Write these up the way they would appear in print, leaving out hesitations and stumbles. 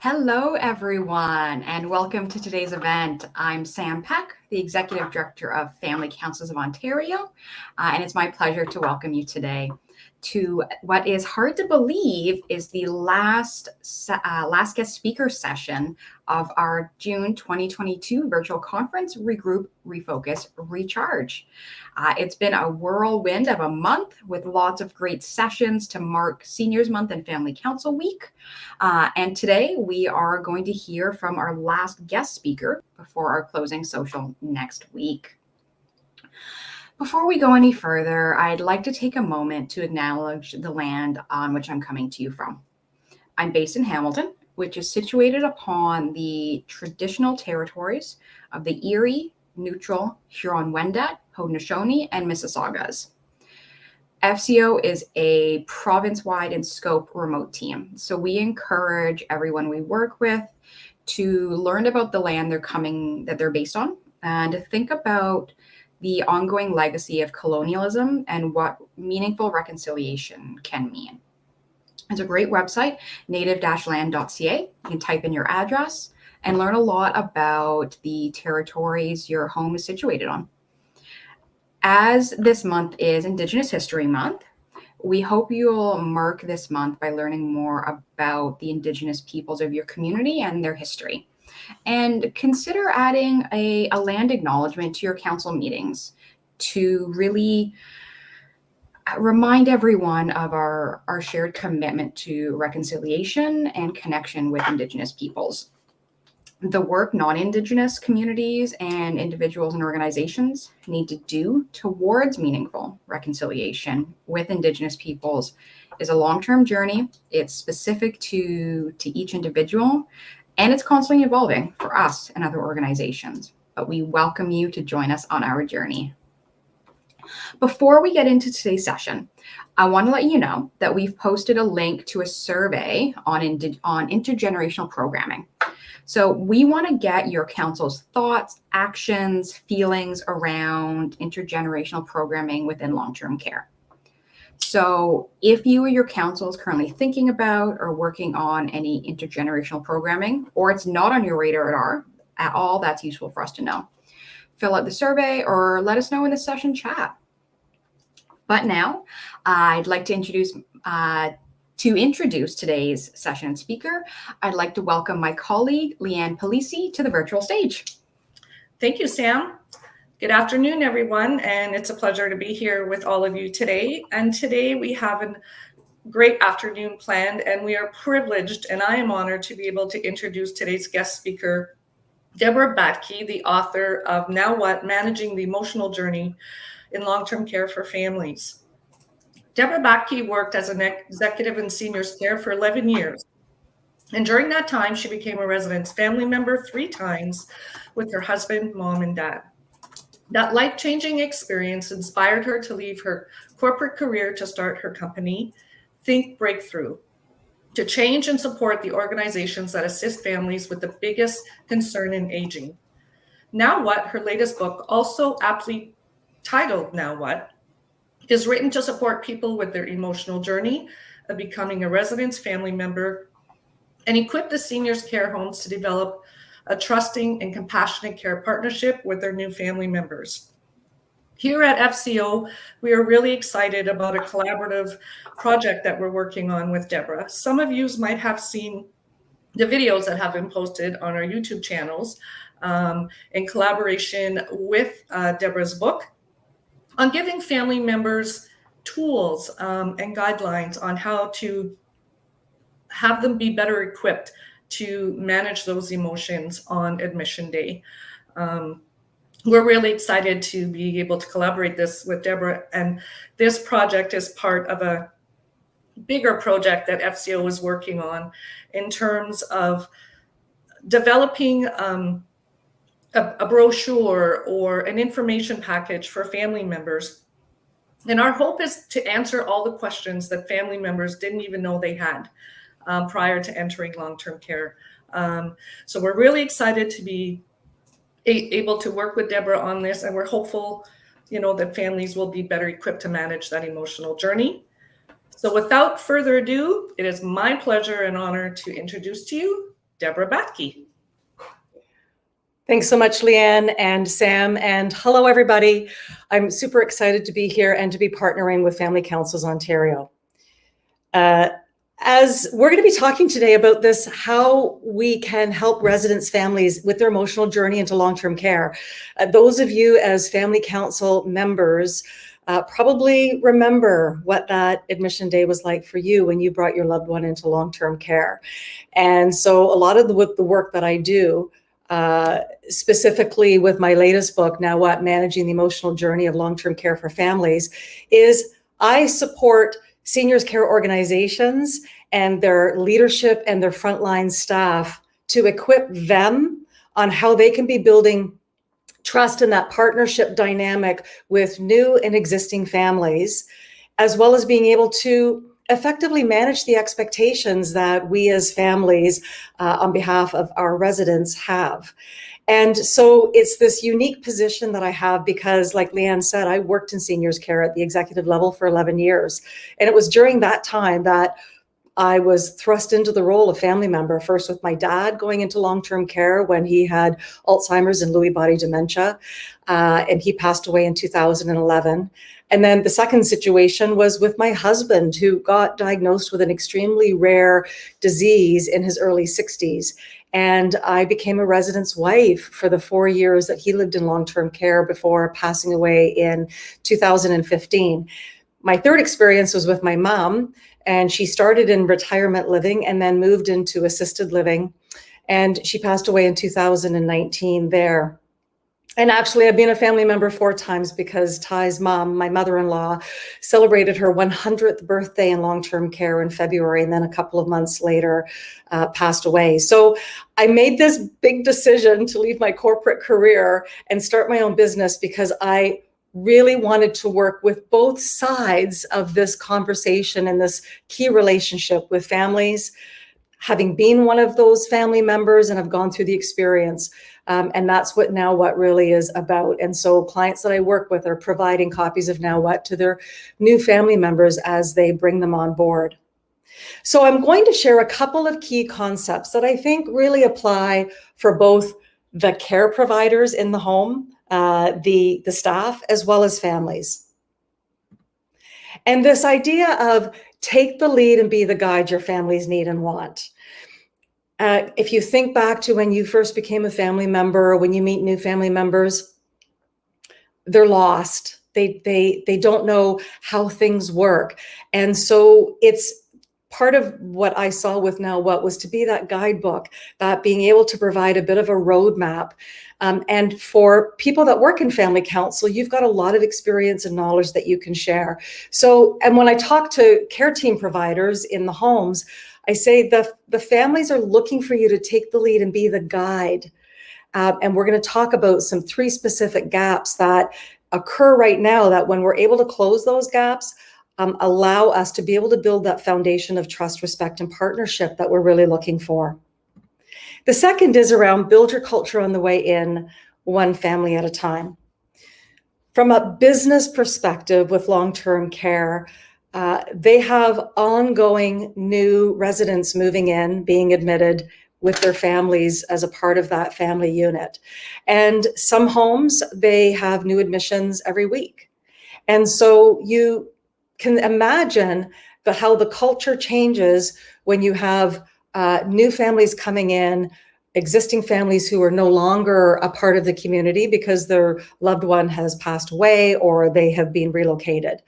Hello, everyone, and welcome to today's event. I'm Sam Peck, the Executive Director of Family Councils of Ontario, and it's my pleasure to welcome you today to what is hard to believe is the last guest speaker session of our June 2022 virtual conference, Regroup, Refocus, Recharge. It's been a whirlwind of a month with lots of great sessions to mark Seniors Month and Family Council Week. And today we are going to hear from our last guest speaker before our closing social next week. Before we go any further, I'd like to take a moment to acknowledge the land on which I'm coming to you from. I'm based in Hamilton, which is situated upon the traditional territories of the Erie, Neutral, Huron-Wendat, Haudenosaunee, and Mississaugas. FCO is a province-wide in scope remote team. So we encourage everyone we work with to learn about the land that they're based on and to think about the ongoing legacy of colonialism and what meaningful reconciliation can mean. It's a great website, native-land.ca. You can type in your address and learn a lot about the territories your home is situated on. As this month is Indigenous History Month, we hope you'll mark this month by learning more about the Indigenous peoples of your community and their history. And consider adding a land acknowledgement to your council meetings to really remind everyone of our shared commitment to reconciliation and connection with Indigenous peoples. The work non-Indigenous communities and individuals and organizations need to do towards meaningful reconciliation with Indigenous peoples is a long-term journey. It's specific to each individual, and it's constantly evolving for us and other organizations. But we welcome you to join us on our journey. Before we get into today's session, I want to let you know that we've posted a link to a survey on intergenerational programming. So we want to get your council's thoughts, actions, feelings around intergenerational programming within long-term care. So if you or your council is currently thinking about or working on any intergenerational programming, or it's not on your radar at all, that's useful for us to know. Fill out the survey or let us know in the session chat. But now I'd like to introduce today's session speaker, I'd like to welcome my colleague, Leanne Polisi, to the virtual stage. Thank you, Sam. Good afternoon, everyone, and it's a pleasure to be here with all of you today. And today we have a great afternoon planned, and we are privileged, and I am honored to be able to introduce today's guest speaker, Deborah Bakti, the author of Now What? Managing the Emotional Journey in Long-Term Care for Families. Deborah Bakti worked as an executive in seniors care for 11 years. And during that time, she became a resident's family member 3 times with her husband, mom, and dad. That life-changing experience inspired her to leave her corporate career to start her company, Think Breakthrough, to change and support the organizations that assist families with the biggest concern in aging. Now What, her latest book, also aptly titled Now What, is written to support people with their emotional journey of becoming a resident's family member and equip the seniors' care homes to develop a trusting and compassionate care partnership with their new family members. Here at FCO, we are really excited about a collaborative project that we're working on with Deborah. Some of you might have seen the videos that have been posted on our YouTube channels in collaboration with Deborah's book on giving family members tools and guidelines on how to have them be better equipped to manage those emotions on admission day. We're really excited to be able to collaborate this with Deborah, and this project is part of a bigger project that FCO is working on in terms of developing a brochure or an information package for family members. And our hope is to answer all the questions that family members didn't even know they had prior to entering long-term care. So we're really excited to be able to work with Deborah on this, and we're hopeful, that families will be better equipped to manage that emotional journey. So without further ado, it is my pleasure and honor to introduce to you Deborah Bakti. Thanks so much, Leanne and Sam, and hello, everybody. I'm super excited to be here and to be partnering with Family Councils Ontario. As we're going to be talking today about this, how we can help residents' families with their emotional journey into long-term care. Those of you as Family Council members probably remember what that admission day was like for you when you brought your loved one into long-term care. And so a lot of the work that I do, specifically with my latest book, Now What? Managing the Emotional Journey of Long-Term Care for Families, is I support seniors care organizations and their leadership and their frontline staff to equip them on how they can be building trust in that partnership dynamic with new and existing families, as well as being able to effectively manage the expectations that we as families on behalf of our residents have. And so it's this unique position that I have because, like Leanne said, I worked in seniors care at the executive level for 11 years. And it was during that time that I was thrust into the role of family member, first with my dad going into long-term care when he had Alzheimer's and Lewy body dementia, and he passed away in 2011. And then the second situation was with my husband, who got diagnosed with an extremely rare disease in his early 60s. And I became a resident's wife for the 4 years that he lived in long-term care before passing away in 2015. My third experience was with my mom, and she started in retirement living and then moved into assisted living. And she passed away in 2019 there. And actually, I've been a family member 4 times because Ty's mom, my mother-in-law, celebrated her 100th birthday in long-term care in February, and then a couple of months later passed away. So I made this big decision to leave my corporate career and start my own business because I really wanted to work with both sides of this conversation and this key relationship with families, having been one of those family members and have gone through the experience. And that's what Now What really is about. And so clients that I work with are providing copies of Now What to their new family members as they bring them on board. So I'm going to share a couple of key concepts that I think really apply for both the care providers in the home, the staff, as well as families. And this idea of take the lead and be the guide your families need and want. If you think back to when you first became a family member, or when you meet new family members, they're lost. They don't know how things work. And so it's part of what I saw with Now What was to be that guidebook, that being able to provide a bit of a roadmap. And for people that work in family council, you've got a lot of experience and knowledge that you can share. So, and when I talk to care team providers in the homes, I say the families are looking for you to take the lead and be the guide. And we're going to talk about some 3 specific gaps that occur right now that when we're able to close those gaps, allow us to be able to build that foundation of trust, respect, and partnership that we're really looking for. The second is around build your culture on the way in, one family at a time. From a business perspective with long-term care, they have ongoing new residents moving in, being admitted with their families as a part of that family unit. And some homes, they have new admissions every week. And so you can imagine how the culture changes when you have new families coming in, existing families who are no longer a part of the community because their loved one has passed away or they have been relocated.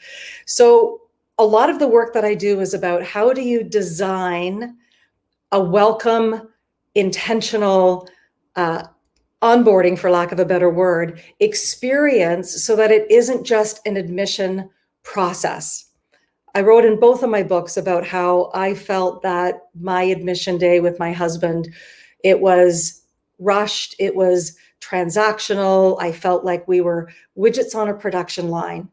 So a lot of the work that I do is about how do you design a welcome, intentional onboarding, for lack of a better word, experience so that it isn't just an admission process. I wrote in both of my books about how I felt that my admission day with my husband, it was rushed, it was transactional. I felt like we were widgets on a production line.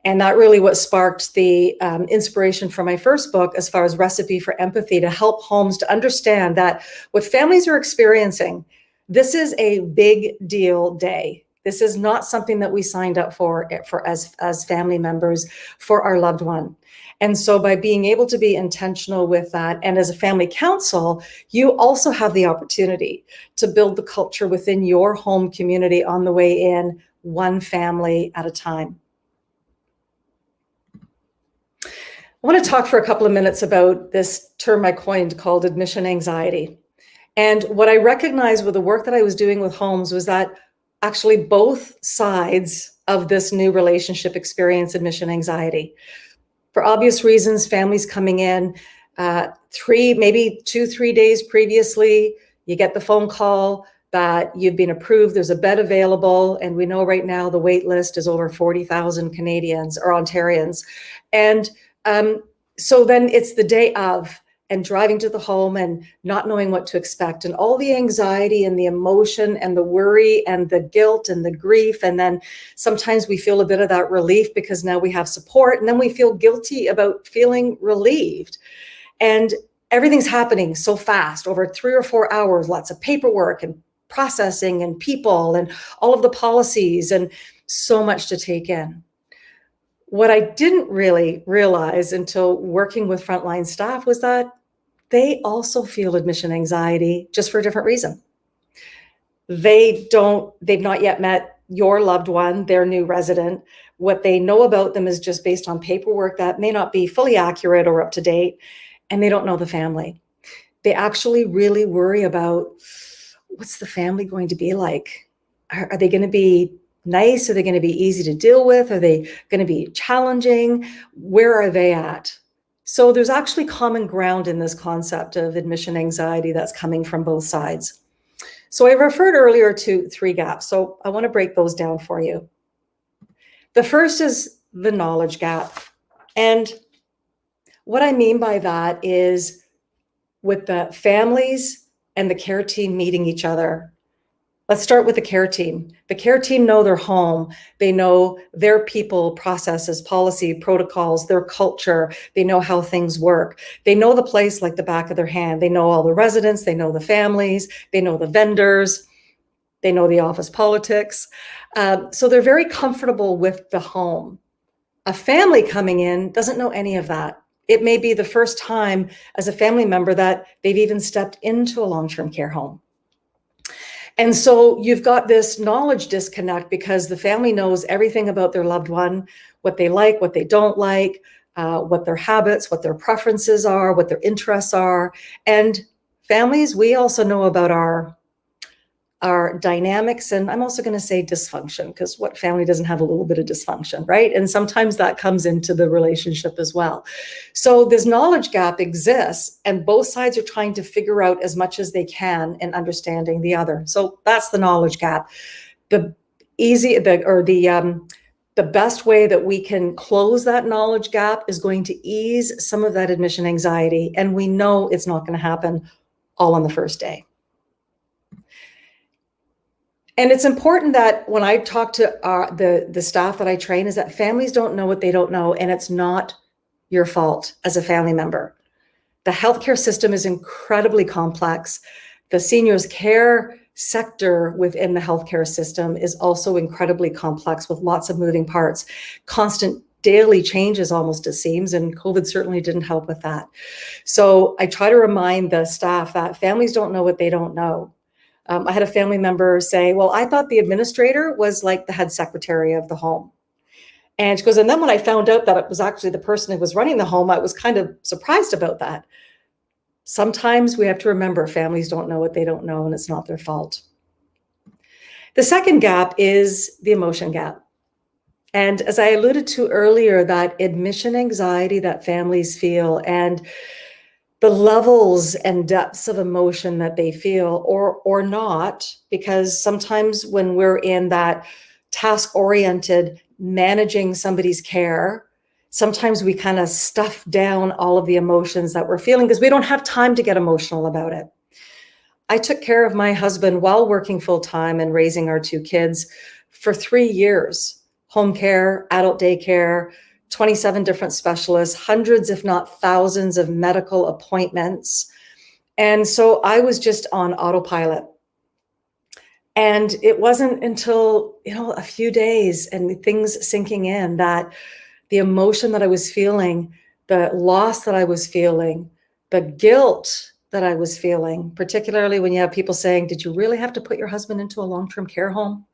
And that really what sparked the inspiration for my first book, as far as Recipe for Empathy, to help homes to understand that what families are experiencing, this is a big deal day. This is not something that we signed up for as family members for our loved one. And so by being able to be intentional with that, and as a family council, you also have the opportunity to build the culture within your home community on the way in, one family at a time. I want to talk for a couple of minutes about this term I coined called admission anxiety. And what I recognized with the work that I was doing with homes was that actually both sides of this new relationship experience admission anxiety. For obvious reasons, families coming in maybe 2-3 days previously, you get the phone call that you've been approved, there's a bed available, and we know right now the wait list is over 40,000 Canadians or Ontarians. And so then it's the day of, and driving to the home and not knowing what to expect, and all the anxiety and the emotion and the worry and the guilt and the grief. And then sometimes we feel a bit of that relief because now we have support, and then we feel guilty about feeling relieved. And everything's happening so fast over 3 or 4 hours, lots of paperwork and processing and people and all of the policies, and so much to take in. What I didn't really realize until working with frontline staff was that they also feel admission anxiety, just for a different reason. They've not yet met your loved one, their new resident. What they know about them is just based on paperwork that may not be fully accurate or up to date, and they don't know the family. They actually really worry about, what's the family going to be like? Are they going to be nice? Are they going to be easy to deal with? Are they going to be challenging? Where are they at? So there's actually common ground in this concept of admission anxiety that's coming from both sides. So I referred earlier to 3 gaps. So I want to break those down for you. The first is the knowledge gap. And what I mean by that is with the families and the care team meeting each other. Let's start with the care team. The care team know their home. They know their people, processes, policy, protocols, their culture. They know how things work. They know the place like the back of their hand. They know all the residents. They know the families. They know the vendors. They know the office politics. So they're very comfortable with the home. A family coming in doesn't know any of that. It may be the first time as a family member that they've even stepped into a long-term care home. And so you've got this knowledge disconnect because the family knows everything about their loved one, what they like, what they don't like, what their habits, what their preferences are, what their interests are. And families, we also know about our dynamics, and I'm also going to say dysfunction, because what family doesn't have a little bit of dysfunction, right? And sometimes that comes into the relationship as well. So this knowledge gap exists, and both sides are trying to figure out as much as they can in understanding the other. So that's the knowledge gap. The best way that we can close that knowledge gap is going to ease some of that admission anxiety, and we know it's not going to happen all on the first day. And it's important that when I talk to the staff that I train is that families don't know what they don't know, and it's not your fault as a family member. The healthcare system is incredibly complex. The seniors care sector within the healthcare system is also incredibly complex with lots of moving parts, constant daily changes almost, it seems, and COVID certainly didn't help with that. So I try to remind the staff that families don't know what they don't know. I had a family member say, well, I thought the administrator was like the head secretary of the home. And she goes, and then when I found out that it was actually the person who was running the home, I was kind of surprised about that. Sometimes we have to remember families don't know what they don't know, and it's not their fault. The second gap is the emotion gap. And as I alluded to earlier, that admission anxiety that families feel and the levels and depths of emotion that they feel or not, because sometimes when we're in that task-oriented managing somebody's care, sometimes we kind of stuff down all of the emotions that we're feeling because we don't have time to get emotional about it. I took care of my husband while working full-time and raising our 2 kids for 3 years, home care, adult daycare, 27 different specialists, hundreds, if not thousands of medical appointments. And so I was just on autopilot. And it wasn't until, a few days and things sinking in that the emotion that I was feeling, the loss that I was feeling, the guilt that I was feeling, particularly when you have people saying, did you really have to put your husband into a long-term care home?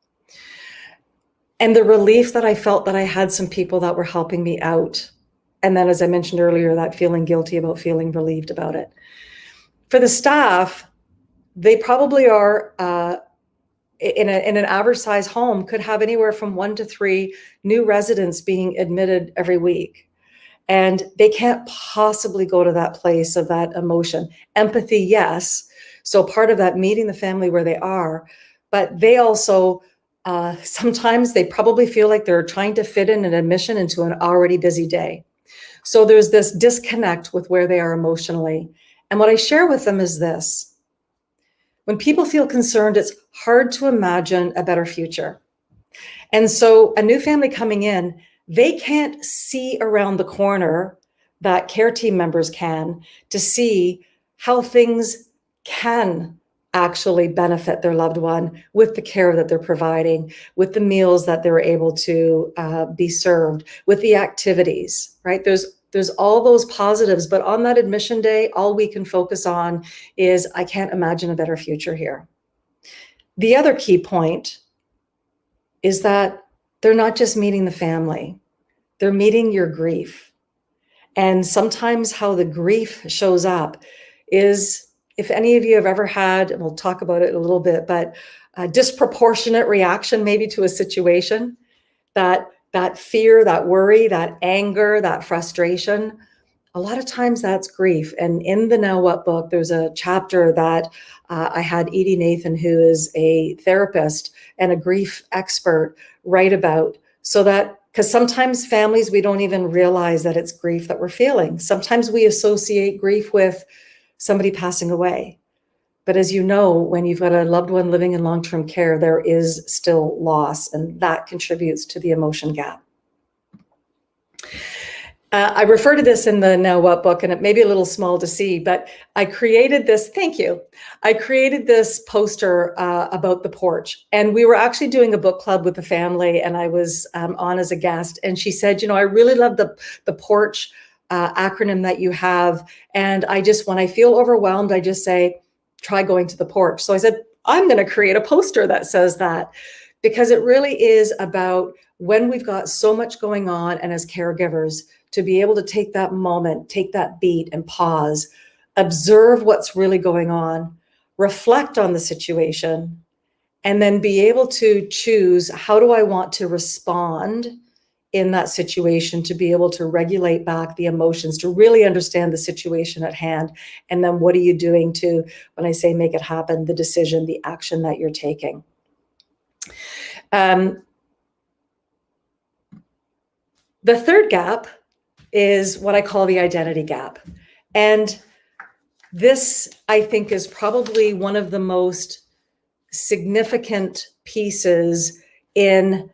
And the relief that I felt that I had some people that were helping me out. And then, as I mentioned earlier, that feeling guilty about feeling relieved about it. For the staff, they probably are in an average size home could have anywhere from 1 to 3 new residents being admitted every week. And they can't possibly go to that place of that emotion. Empathy, yes. So part of that, meeting the family where they are, but they also, sometimes they probably feel like they're trying to fit in an admission into an already busy day. So there's this disconnect with where they are emotionally. And what I share with them is this. When people feel concerned, it's hard to imagine a better future. And so a new family coming in, they can't see around the corner that care team members can to see how things can actually benefit their loved one with the care that they're providing, with the meals that they're able to be served, with the activities, right? There's all those positives, but on that admission day, all we can focus on is, I can't imagine a better future here. The other key point is that they're not just meeting the family, they're meeting your grief. And sometimes how the grief shows up is, if any of you have ever had, and we'll talk about it a little bit, but a disproportionate reaction maybe to a situation, that fear, that worry, that anger, that frustration, a lot of times that's grief. And in the Now What book, there's a chapter that I had Edie Nathan, who is a therapist and a grief expert, write about, so that, because sometimes families, we don't even realize that it's grief that we're feeling. Sometimes we associate grief with somebody passing away. But as you know, when you've got a loved one living in long-term care, there is still loss, and that contributes to the emotion gap. I refer to this in the Now What book, and it may be a little small to see, but I created this, thank you. I created this poster about the porch, and we were actually doing a book club with the family, and I was on as a guest, and she said, I really love the porch acronym that you have, and when I feel overwhelmed, I just say, try going to the porch. So I said, I'm going to create a poster that says that, because it really is about when we've got so much going on, and as caregivers, to be able to take that moment, take that beat and pause, observe what's really going on, reflect on the situation, and then be able to choose, how do I want to respond in that situation, to be able to regulate back the emotions, to really understand the situation at hand. And then what are you doing to, when I say make it happen, the decision, the action that you're taking. The third gap is what I call the identity gap. And this, I think, is probably one of the most significant pieces in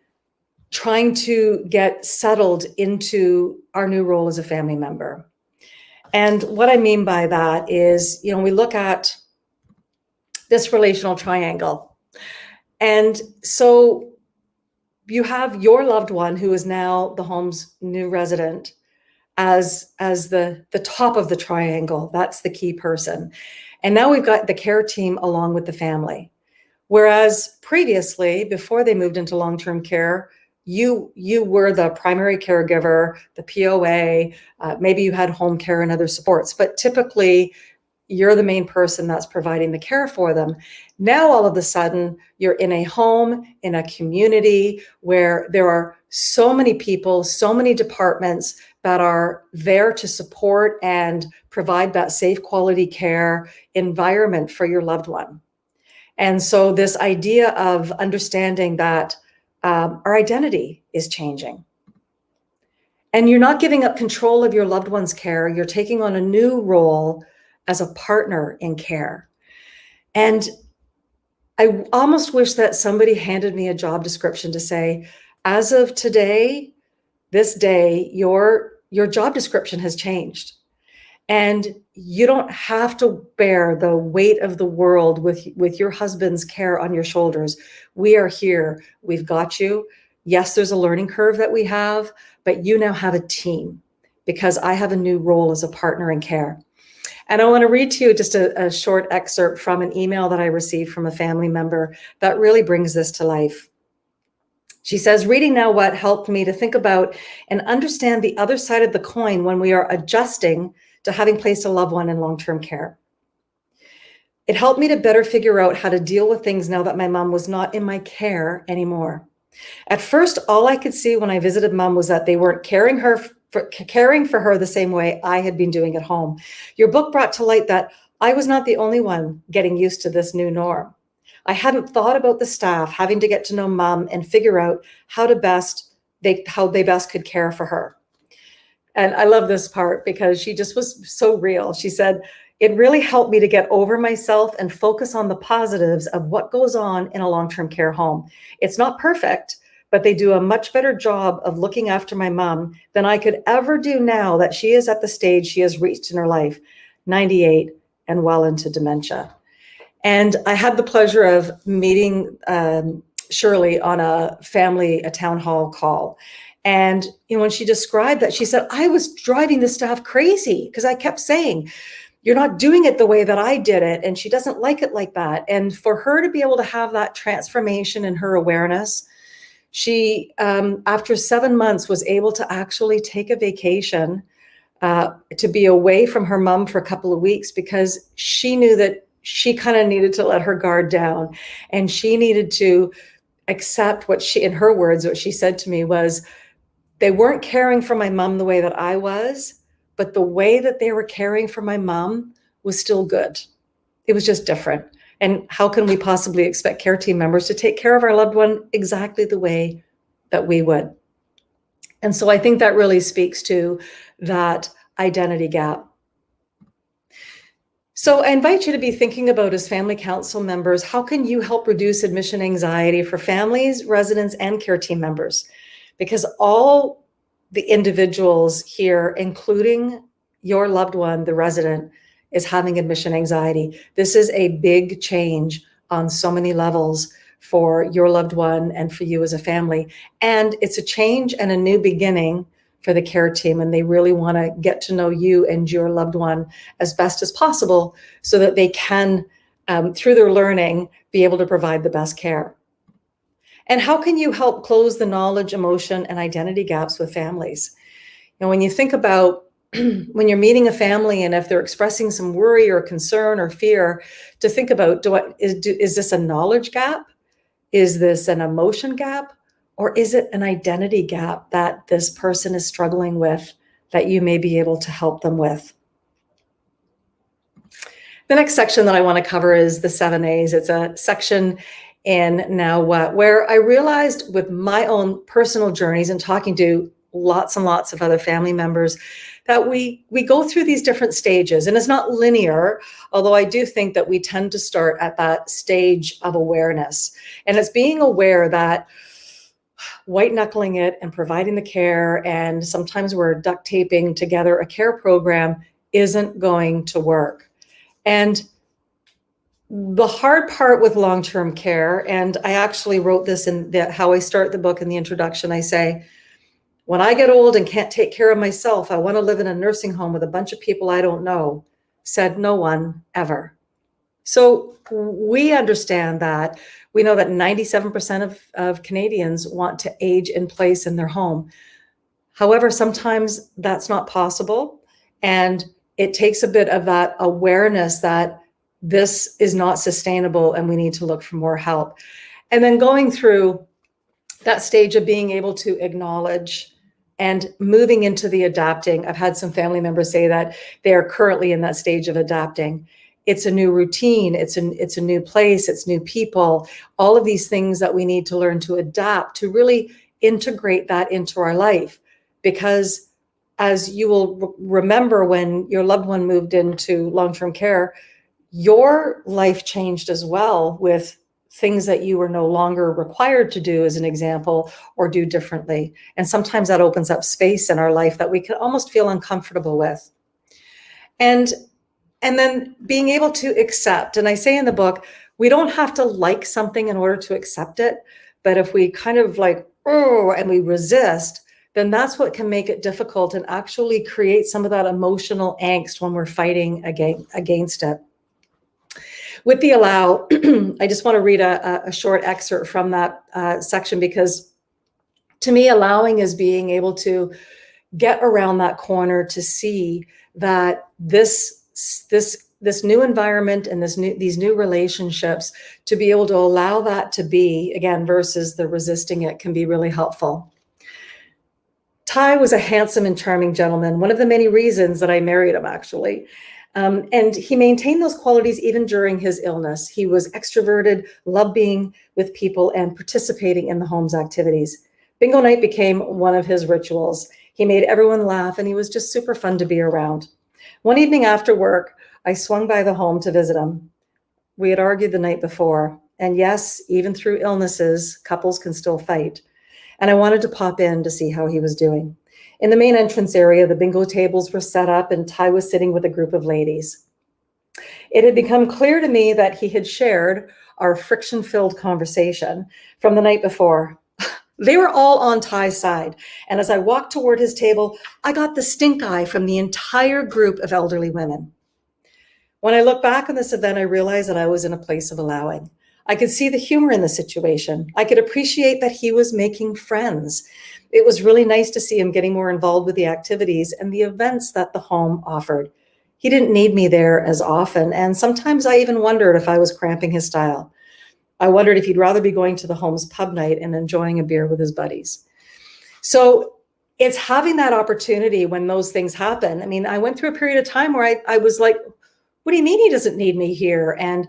trying to get settled into our new role as a family member. And what I mean by that is, we look at this relational triangle. And so you have your loved one, who is now the home's new resident, as the top of the triangle. That's the key person. And now we've got the care team along with the family. Whereas previously, before they moved into long-term care, you were the primary caregiver, the POA, maybe you had home care and other supports, but typically you're the main person that's providing the care for them. Now, all of a sudden, you're in a home, in a community where there are so many people, so many departments that are there to support and provide that safe, quality care environment for your loved one. And so this idea of understanding that our identity is changing. And you're not giving up control of your loved one's care. You're taking on a new role as a partner in care. And I almost wish that somebody handed me a job description to say, as of today, this day, your job description has changed. And you don't have to bear the weight of the world with your husband's care on your shoulders. We are here. We've got you. Yes, there's a learning curve that we have, but you now have a team because I have a new role as a partner in care. And I want to read to you just a short excerpt from an email that I received from a family member that really brings this to life. She says, reading now what helped me to think about and understand the other side of the coin when we are adjusting to having placed a loved one in long-term care. It helped me to better figure out how to deal with things now that my mom was not in my care anymore. At first, all I could see when I visited mom was that they weren't caring for her the same way I had been doing at home. Your book brought to light that I was not the only one getting used to this new norm. I hadn't thought about the staff having to get to know mom and figure out how they best could care for her. And I love this part because she just was so real. She said, it really helped me to get over myself and focus on the positives of what goes on in a long-term care home. It's not perfect, but they do a much better job of looking after my mom than I could ever do now that she is at the stage she has reached in her life, 98 and well into dementia. And I had the pleasure of meeting Shirley on a town hall call. And when she described that, she said, I was driving the staff crazy because I kept saying, you're not doing it the way that I did it. And she doesn't like it like that. And for her to be able to have that transformation in her awareness, she, after 7 months, was able to actually take a vacation to be away from her mom for a couple of weeks because she knew that she kind of needed to let her guard down. And she needed to accept what she, in her words, what she said to me was, they weren't caring for my mom the way that I was, but the way that they were caring for my mom was still good. It was just different. And how can we possibly expect care team members to take care of our loved one exactly the way that we would? And so I think that really speaks to that identity gap. So I invite you to be thinking about, as family council members, how can you help reduce admission anxiety for families, residents, and care team members? Because all the individuals here, including your loved one, the resident, is having admission anxiety. This is a big change on so many levels for your loved one and for you as a family. And it's a change and a new beginning for the care team. And they really want to get to know you and your loved one as best as possible so that they can, through their learning, be able to provide the best care. And how can you help close the knowledge, emotion, and identity gaps with families? When you think about when you're meeting a family and if they're expressing some worry or concern or fear, to think about, is this a knowledge gap? Is this an emotion gap? Or is it an identity gap that this person is struggling with that you may be able to help them with? The next section that I want to cover is the 7 A's. It's a section in Now What, where I realized with my own personal journeys and talking to lots and lots of other family members that we go through these different stages, and it's not linear, although I do think that we tend to start at that stage of awareness. And it's being aware that white knuckling it and providing the care, and sometimes we're duct taping together a care program, isn't going to work. And the hard part with long-term care, and I actually wrote this in how I start the book in the introduction, I say, when I get old and can't take care of myself, I want to live in a nursing home with a bunch of people I don't know, said no one ever. So we understand that. We know that 97% of Canadians want to age in place in their home. However, sometimes that's not possible. And it takes a bit of that awareness that this is not sustainable and we need to look for more help. And then going through that stage of being able to acknowledge and moving into the adapting. I've had some family members say that they are currently in that stage of adapting. It's a new routine. It's a new place. It's new people. All of these things that we need to learn to adapt, to really integrate that into our life. Because as you will remember, when your loved one moved into long-term care, your life changed as well, with things that you were no longer required to do, as an example, or do differently. And sometimes that opens up space in our life that we can almost feel uncomfortable with. And then being able to accept, and I say in the book, we don't have to like something in order to accept it. But if we kind of like, oh, and we resist, then that's what can make it difficult and actually create some of that emotional angst when we're fighting against it. With the allow, I just want to read a short excerpt from that section, because to me, allowing is being able to get around that corner to see that this new environment and these new relationships, to be able to allow that to be, again, versus the resisting it, can be really helpful. Ty was a handsome and charming gentleman, one of the many reasons that I married him, actually. And he maintained those qualities even during his illness. He was extroverted, loved being with people and participating in the home's activities. Bingo night became one of his rituals. He made everyone laugh, and he was just super fun to be around. One evening after work, I swung by the home to visit him. We had argued the night before, and yes, even through illnesses, couples can still fight. And I wanted to pop in to see how he was doing. In the main entrance area, the bingo tables were set up, and Ty was sitting with a group of ladies. It had become clear to me that he had shared our friction-filled conversation from the night before. They were all on Ty's side. And as I walked toward his table, I got the stink eye from the entire group of elderly women. When I look back on this event, I realized that I was in a place of allowing. I could see the humor in the situation. I could appreciate that he was making friends. It was really nice to see him getting more involved with the activities and the events that the home offered. He didn't need me there as often, and sometimes I even wondered if I was cramping his style. I wondered if he'd rather be going to the home's pub night and enjoying a beer with his buddies. So it's having that opportunity when those things happen. I mean, I went through a period of time where I was like, what do you mean he doesn't need me here? And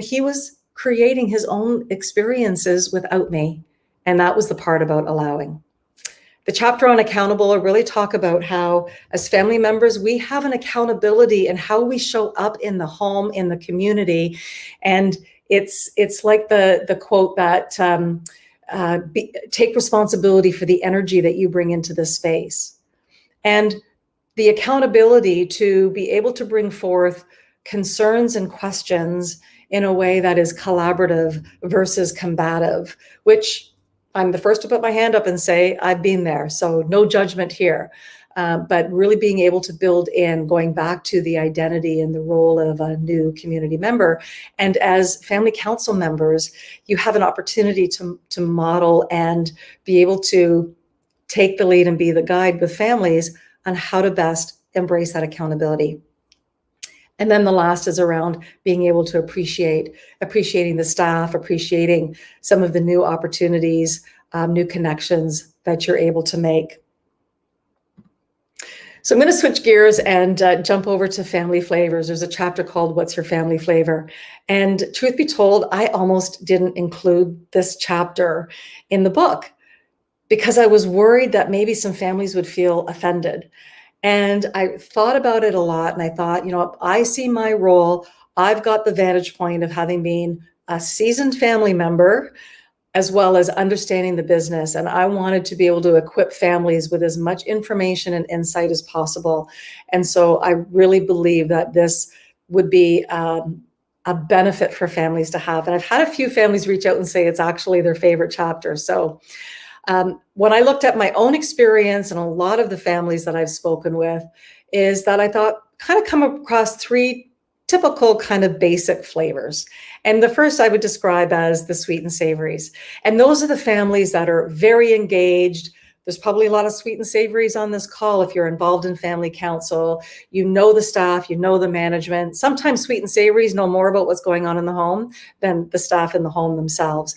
he was creating his own experiences without me. And that was the part about allowing. The chapter on accountable, I really talk about how as family members, we have an accountability in how we show up in the home, in the community. And it's like the quote that take responsibility for the energy that you bring into this space. And the accountability to be able to bring forth concerns and questions in a way that is collaborative versus combative, which I'm the first to put my hand up and say, I've been there, so no judgment here. But really being able to build in, going back to the identity and the role of a new community member. And as family council members, you have an opportunity to model and be able to take the lead and be the guide with families on how to best embrace that accountability. And then the last is around being able to appreciating the staff, appreciating some of the new opportunities, new connections that you're able to make. So I'm going to switch gears and jump over to family flavors. There's a chapter called What's Your Family Flavor? And truth be told, I almost didn't include this chapter in the book because I was worried that maybe some families would feel offended. And I thought about it a lot, and I thought, I see my role. I've got the vantage point of having been a seasoned family member, as well as understanding the business. And I wanted to be able to equip families with as much information and insight as possible. And so I really believe that this would be a benefit for families to have. And I've had a few families reach out and say it's actually their favorite chapter. So when I looked at my own experience and a lot of the families that I've spoken with, is that I thought kind of come across three typical kind of basic flavors. And the first I would describe as the sweet and savories. And those are the families that are very engaged. There's probably a lot of sweet and savories on this call. If you're involved in family council, you know the staff, you know the management. Sometimes sweet and savories know more about what's going on in the home than the staff in the home themselves.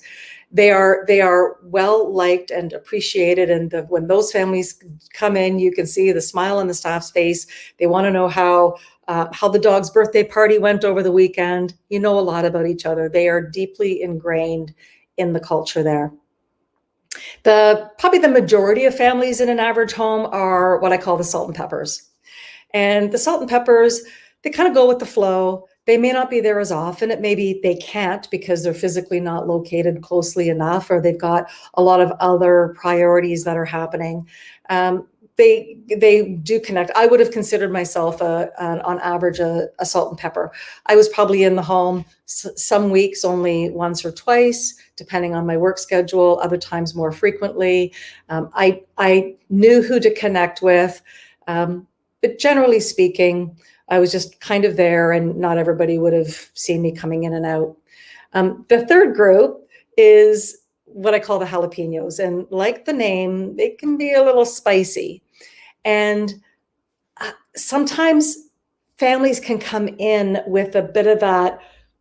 They are well liked and appreciated, and when those families come in, you can see the smile on the staff's face. They want to know how the dog's birthday party went over the weekend. You know a lot about each other. They are deeply ingrained in the culture there. Probably the majority of families in an average home are what I call the salt and peppers. And the salt and peppers, they kind of go with the flow. They may not be there as often. It may be they can't because they're physically not located closely enough, or they've got a lot of other priorities that are happening. they do connect. I would have considered myself on average a salt and pepper. I was probably in the home some weeks only once or twice, depending on my work schedule, other times more frequently. I knew who to connect with, but generally speaking, I was just kind of there, and not everybody would have seen me coming in and out. The third group is what I call the jalapenos. And like the name, they can be a little spicy. And sometimes families can come in with a bit of that,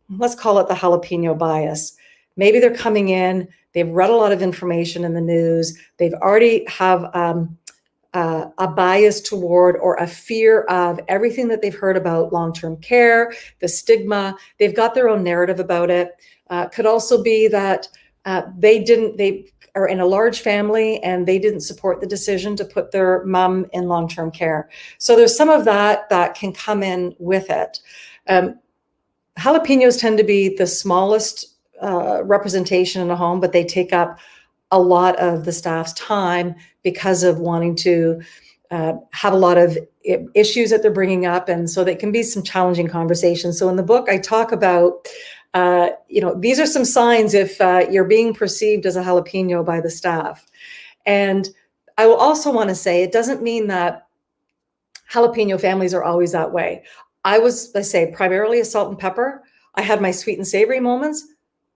let's call it the jalapeno bias. Maybe they're coming in, they've read a lot of information in the news, they've already have a bias toward or a fear of everything that they've heard about long-term care, the stigma. They've got their own narrative about it. Could also be that they are in a large family and they didn't support the decision to put their mom in long-term care. So there's some of that can come in with it. Jalapenos tend to be the smallest representation in a home, but they take up a lot of the staff's time because of wanting to have a lot of issues that they're bringing up. And so there can be some challenging conversations. So in the book, I talk about, these are some signs if you're being perceived as a jalapeno by the staff. And I will also want to say, it doesn't mean that jalapeno families are always that way. I was, let's say, primarily a salt and pepper. I had my sweet and savory moments,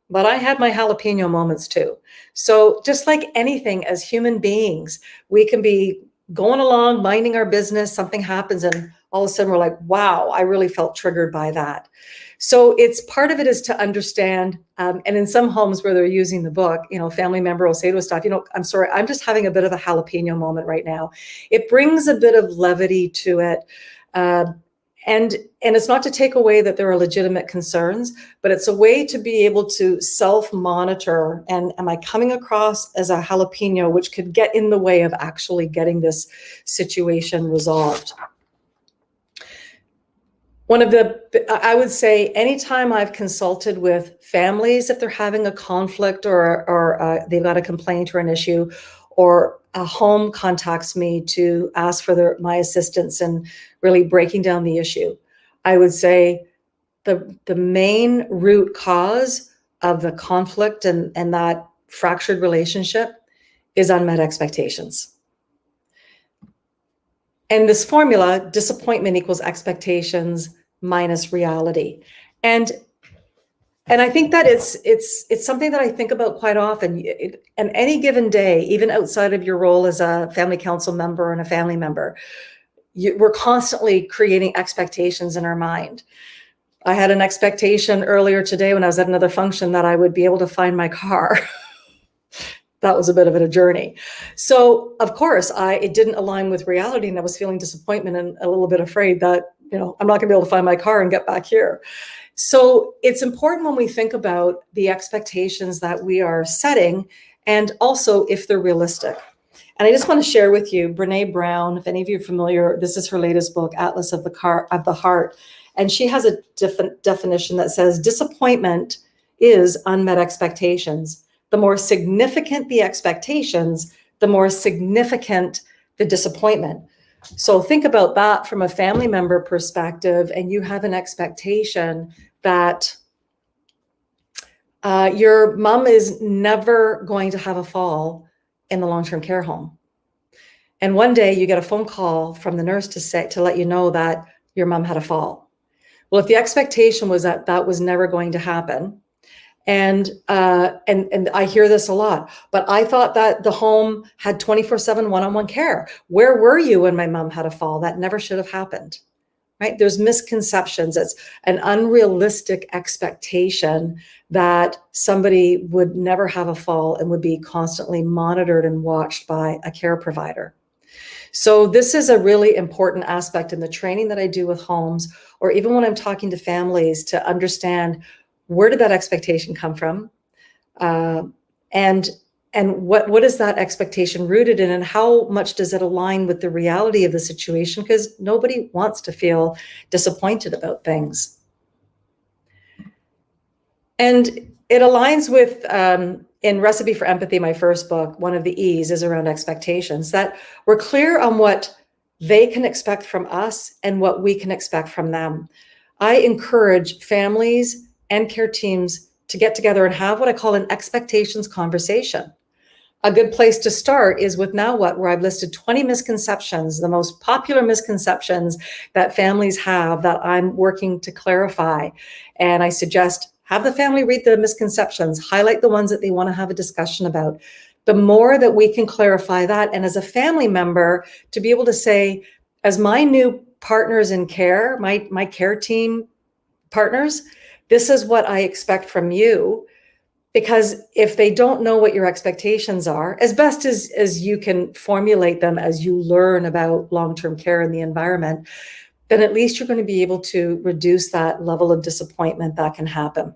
but I had my jalapeno moments too. So just like anything, as human beings, we can be going along, minding our business, something happens, and all of a sudden we're like, wow, I really felt triggered by that. So it's part of it is to understand, and in some homes where they're using the book, a family member will say to a staff, I'm sorry, I'm just having a bit of a jalapeno moment right now. It brings a bit of levity to it. And it's not to take away that there are legitimate concerns, but it's a way to be able to self-monitor. And am I coming across as a jalapeno, which could get in the way of actually getting this situation resolved? I would say anytime I've consulted with families, if they're having a conflict or they've got a complaint or an issue, or a home contacts me to ask for my assistance in really breaking down the issue, I would say the main root cause of the conflict and that fractured relationship is unmet expectations. And this formula, disappointment equals expectations minus reality. And I think that it's something that I think about quite often. And any given day, even outside of your role as a family council member and a family member, we're constantly creating expectations in our mind. I had an expectation earlier today when I was at another function that I would be able to find my car. That was a bit of a journey. So of course, it didn't align with reality, and I was feeling disappointment and a little bit afraid that, I'm not gonna be able to find my car and get back here. So it's important when we think about the expectations that we are setting, and also if they're realistic. And I just want to share with you, Brene Brown, if any of you are familiar, this is her latest book, Atlas of the Heart. And she has a definition that says, disappointment is unmet expectations. The more significant the expectations, the more significant the disappointment. So think about that from a family member perspective, and you have an expectation that your mom is never going to have a fall in the long-term care home. And one day you get a phone call from the nurse to let you know that your mom had a fall. Well, if the expectation was that that was never going to happen, and I hear this a lot, but I thought that the home had 24/7 one-on-one care. Where were you when my mom had a fall? That never should have happened, right? There's misconceptions. It's an unrealistic expectation that somebody would never have a fall and would be constantly monitored and watched by a care provider. So this is a really important aspect in the training that I do with homes, or even when I'm talking to families, to understand, where did that expectation come from? And what is that expectation rooted in, and how much does it align with the reality of the situation? Because nobody wants to feel disappointed about things. And it aligns with in Recipe for Empathy, my first book, one of the E's is around expectations, that we're clear on what they can expect from us and what we can expect from them. I encourage families and care teams to get together and have what I call an expectations conversation. A good place to start is with Now What, where I've listed 20 misconceptions, the most popular misconceptions that families have that I'm working to clarify. And I suggest have the family read the misconceptions, highlight the ones that they want to have a discussion about. The more that we can clarify that, and as a family member, to be able to say, as my new partners in care, my care team partners, this is what I expect from you. Because if they don't know what your expectations are, as best as you can formulate them as you learn about long-term care and the environment, then at least you're going to be able to reduce that level of disappointment that can happen.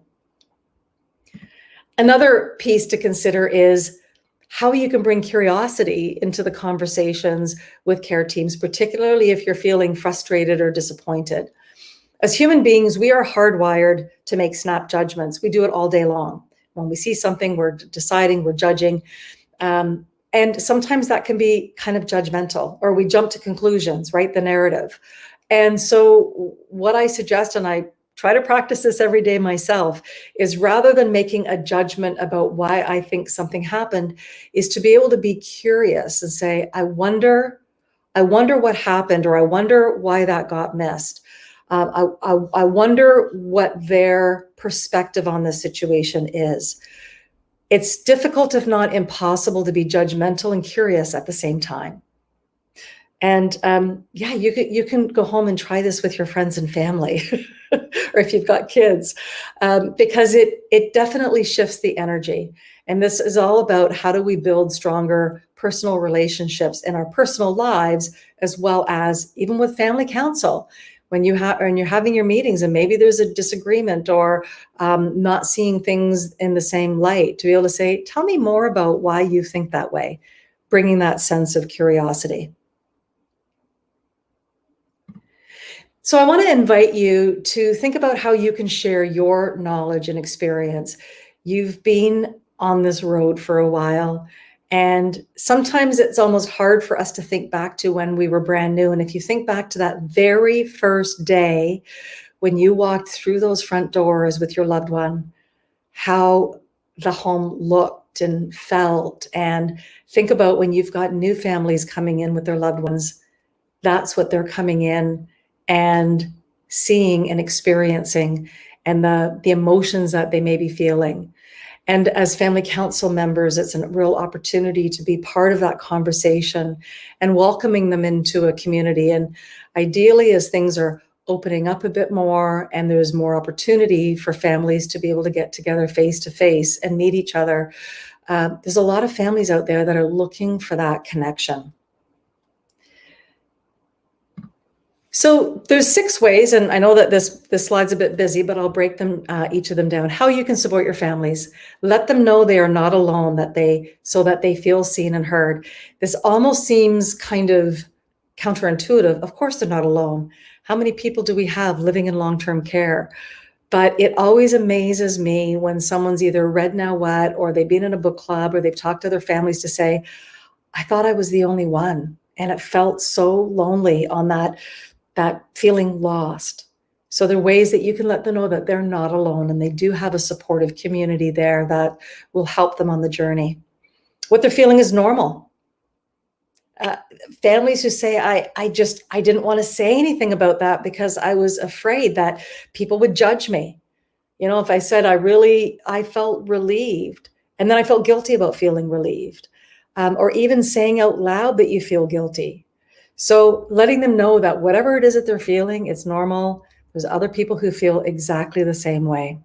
Another piece to consider is how you can bring curiosity into the conversations with care teams, particularly if you're feeling frustrated or disappointed. As human beings, we are hardwired to make snap judgments. We do it all day long. When we see something, we're deciding, we're judging. And sometimes that can be kind of judgmental, or we jump to conclusions, right? The narrative. And so what I suggest, and I try to practice this every day myself, is rather than making a judgment about why I think something happened, is to be able to be curious and say, I wonder what happened, or I wonder why that got missed. I wonder what their perspective on the situation is. It's difficult, if not impossible, to be judgmental and curious at the same time. And you can go home and try this with your friends and family, or if you've got kids, because it definitely shifts the energy. And this is all about how do we build stronger personal relationships in our personal lives, as well as even with family council. When you're having your meetings and maybe there's a disagreement or not seeing things in the same light, to be able to say, tell me more about why you think that way, bringing that sense of curiosity. So I want to invite you to think about how you can share your knowledge and experience. You've been on this road for a while, and sometimes it's almost hard for us to think back to when we were brand new. And if you think back to that very first day when you walked through those front doors with your loved one, how the home looked and felt, and think about when you've got new families coming in with their loved ones, that's what they're coming in and seeing and experiencing, and the emotions that they may be feeling. And as family council members, it's a real opportunity to be part of that conversation and welcoming them into a community. And ideally, as things are opening up a bit more and there's more opportunity for families to be able to get together face to face and meet each other, there's a lot of families out there that are looking for that connection. So there's 6 ways, and I know that this slide's a bit busy, but I'll break them, each of them down. How you can support your families. Let them know they are not alone, so that they feel seen and heard. This almost seems kind of counterintuitive. Of course they're not alone. How many people do we have living in long-term care? But it always amazes me when someone's either read Now What, or they've been in a book club, or they've talked to their families to say, I thought I was the only one. And it felt so lonely on that feeling lost. So there are ways that you can let them know that they're not alone, and they do have a supportive community there that will help them on the journey. What they're feeling is normal. Families who say, I didn't want to say anything about that because I was afraid that people would judge me. You know, if I said I felt relieved, and then I felt guilty about feeling relieved, or even saying out loud that you feel guilty. So letting them know that whatever it is that they're feeling, it's normal. There's other people who feel exactly the same way.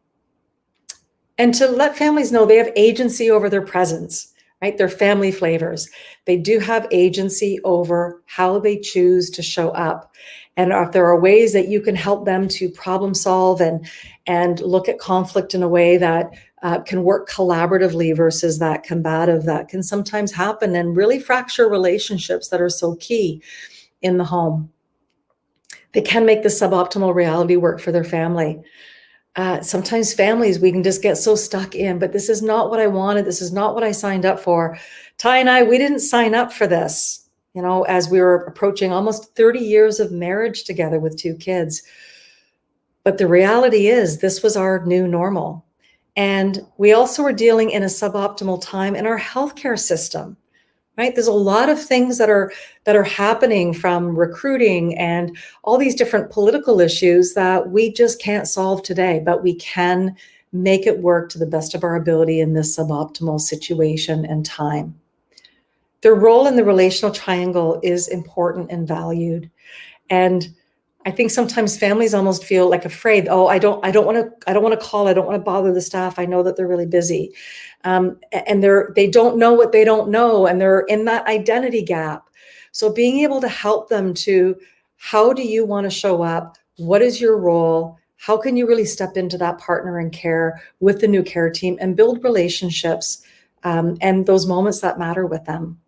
And to let families know they have agency over their presence, right? Their family flavors. They do have agency over how they choose to show up. And if there are ways that you can help them to problem solve and look at conflict in a way that can work collaboratively versus that combative, that can sometimes happen and really fracture relationships that are so key in the home. They can make the suboptimal reality work for their family. Sometimes families, we can just get so stuck in, but this is not what I wanted. This is not what I signed up for. Ty and I, we didn't sign up for this, as we were approaching almost 30 years of marriage together with 2 kids. But the reality is this was our new normal. And we also were dealing in a suboptimal time in our healthcare system, right? There's a lot of things that are happening, from recruiting and all these different political issues that we just can't solve today, but we can make it work to the best of our ability in this suboptimal situation and time. Their role in the relational triangle is important and valued. And I think sometimes families almost feel like afraid. Oh, I don't want to call. I don't want to bother the staff. I know that they're really busy, and they don't know what they don't know, and they're in that identity gap. So being able to help them to, how do you want to show up? What is your role? How can you really step into that partner in care with the new care team and build relationships and those moments that matter with them?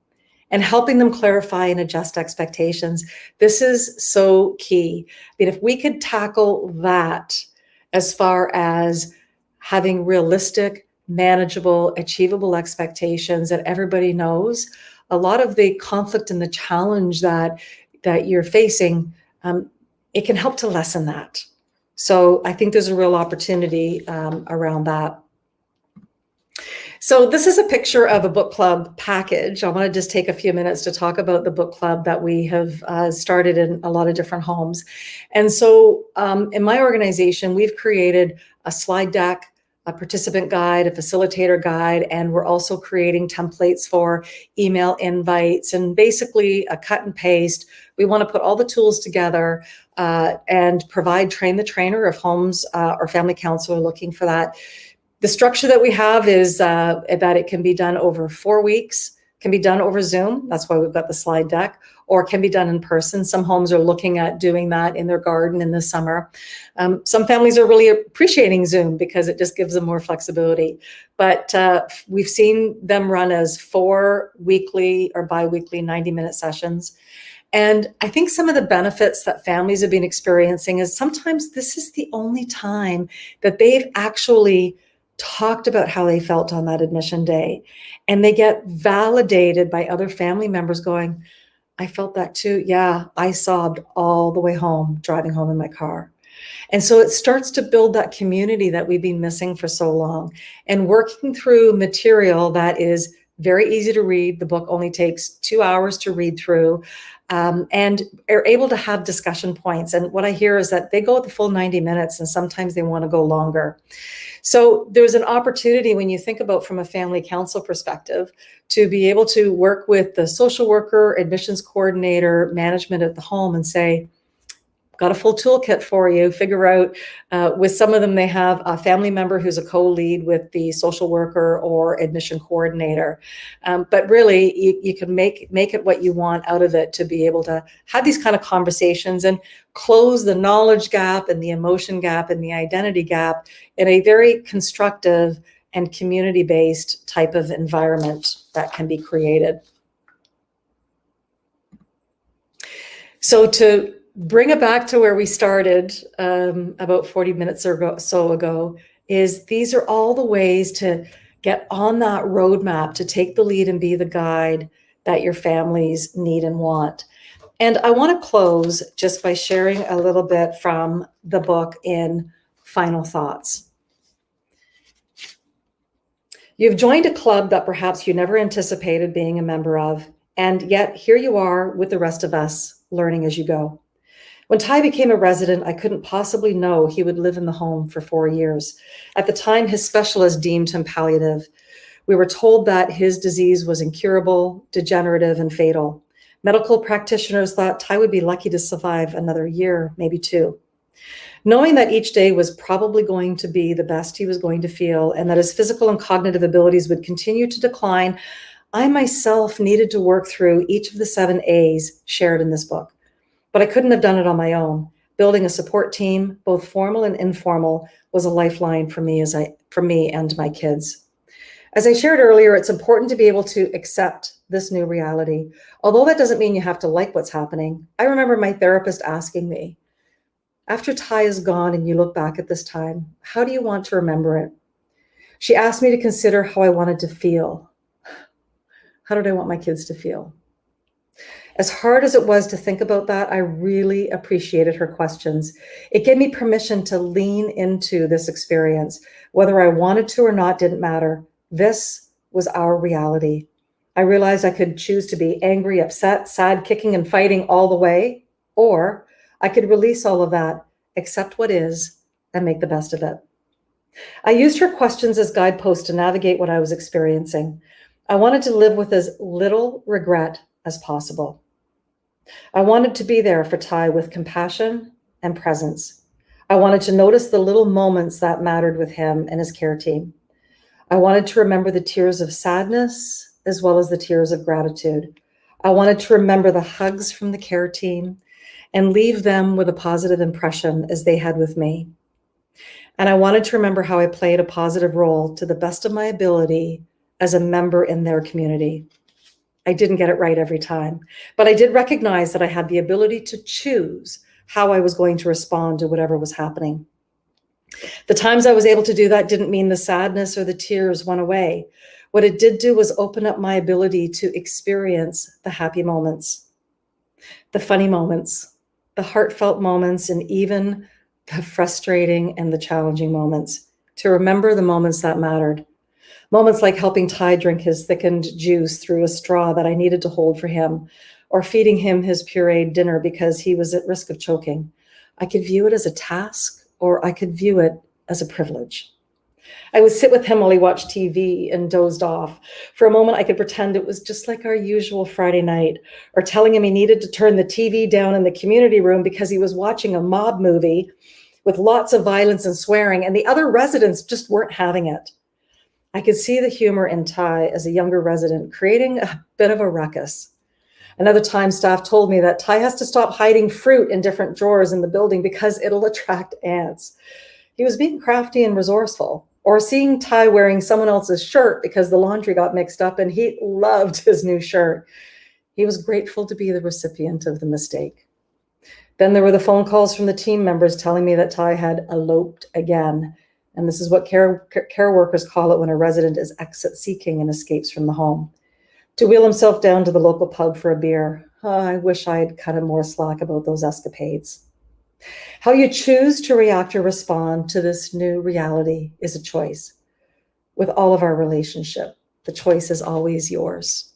And helping them clarify and adjust expectations. This is so key. I mean, if we could tackle that as far as having realistic, manageable, achievable expectations that everybody knows, a lot of the conflict and the challenge that you're facing, it can help to lessen that. So I think there's a real opportunity around that. So this is a picture of a book club package. I want to just take a few minutes to talk about the book club that we have started in a lot of different homes. And so in my organization, we've created a slide deck, a participant guide, a facilitator guide, and we're also creating templates for email invites and basically a cut and paste. We want to put all the tools together and provide train the trainer if homes or family council are looking for that. The structure that we have is that it can be done over 4 weeks, can be done over Zoom. That's why we've got the slide deck, or it can be done in person. Some homes are looking at doing that in their garden in the summer. Some families are really appreciating Zoom because it just gives them more flexibility. But we've seen them run as 4 weekly or bi-weekly 90-minute sessions. And I think some of the benefits that families have been experiencing is sometimes this is the only time that they've actually talked about how they felt on that admission day. And they get validated by other family members going, I felt that too. Yeah, I sobbed all the way home, driving home in my car. And so it starts to build that community that we've been missing for so long. And working through material that is very easy to read. The book only takes 2 hours to read through, and are able to have discussion points. And what I hear is that they go the full 90 minutes and sometimes they want to go longer. So there's an opportunity when you think about from a family council perspective to be able to work with the social worker, admissions coordinator, management at the home and say, got a full toolkit for you. Figure out, with some of them, they have a family member who's a co-lead with the social worker or admission coordinator. But really, you can make it what you want out of it to be able to have these kind of conversations and close the knowledge gap and the emotion gap and the identity gap in a very constructive and community-based type of environment that can be created. So to bring it back to where we started about 40 minutes or so ago, is these are all the ways to get on that roadmap to take the lead and be the guide that your families need and want. And I want to close just by sharing a little bit from the book in Final Thoughts. You've joined a club that perhaps you never anticipated being a member of, and yet here you are with the rest of us learning as you go. When Ty became a resident, I couldn't possibly know he would live in the home for 4 years. At the time, his specialist deemed him palliative. We were told that his disease was incurable, degenerative, and fatal. Medical practitioners thought Ty would be lucky to survive another year, maybe 2. Knowing that each day was probably going to be the best he was going to feel and that his physical and cognitive abilities would continue to decline, I myself needed to work through each of the 7 A's shared in this book. But I couldn't have done it on my own. Building a support team, both formal and informal, was a lifeline for me and my kids. As I shared earlier, it's important to be able to accept this new reality. Although that doesn't mean you have to like what's happening. I remember my therapist asking me, After Ty is gone and you look back at this time, how do you want to remember it? She asked me to consider how I wanted to feel. How did I want my kids to feel? As hard as it was to think about that, I really appreciated her questions. It gave me permission to lean into this experience. Whether I wanted to or not didn't matter. This was our reality. I realized I could choose to be angry, upset, sad, kicking and fighting all the way, or I could release all of that, accept what is, and make the best of it. I used her questions as guideposts to navigate what I was experiencing. I wanted to live with as little regret as possible. I wanted to be there for Ty with compassion and presence. I wanted to notice the little moments that mattered with him and his care team. I wanted to remember the tears of sadness as well as the tears of gratitude. I wanted to remember the hugs from the care team and leave them with a positive impression as they had with me. And I wanted to remember how I played a positive role to the best of my ability as a member in their community. I didn't get it right every time, but I did recognize that I had the ability to choose how I was going to respond to whatever was happening. The times I was able to do that didn't mean the sadness or the tears went away. What it did do was open up my ability to experience the happy moments, the funny moments, the heartfelt moments, and even the frustrating and the challenging moments, to remember the moments that mattered. Moments like helping Ty drink his thickened juice through a straw that I needed to hold for him, or feeding him his pureed dinner because he was at risk of choking. I could view it as a task, or I could view it as a privilege. I would sit with him while he watched TV and dozed off. For a moment, I could pretend it was just like our usual Friday night, or telling him he needed to turn the TV down in the community room because he was watching a mob movie with lots of violence and swearing, and the other residents just weren't having it. I could see the humor in Ty as a younger resident, creating a bit of a ruckus. Another time, staff told me that Ty has to stop hiding fruit in different drawers in the building because it'll attract ants. He was being crafty and resourceful. Or seeing Ty wearing someone else's shirt because the laundry got mixed up and he loved his new shirt. He was grateful to be the recipient of the mistake. Then there were the phone calls from the team members telling me that Ty had eloped again. And this is what care workers call it when a resident is exit seeking and escapes from the home. To wheel himself down to the local pub for a beer. Oh, I wish I had cut him more slack about those escapades. How you choose to react or respond to this new reality is a choice. With all of our relationship, the choice is always yours.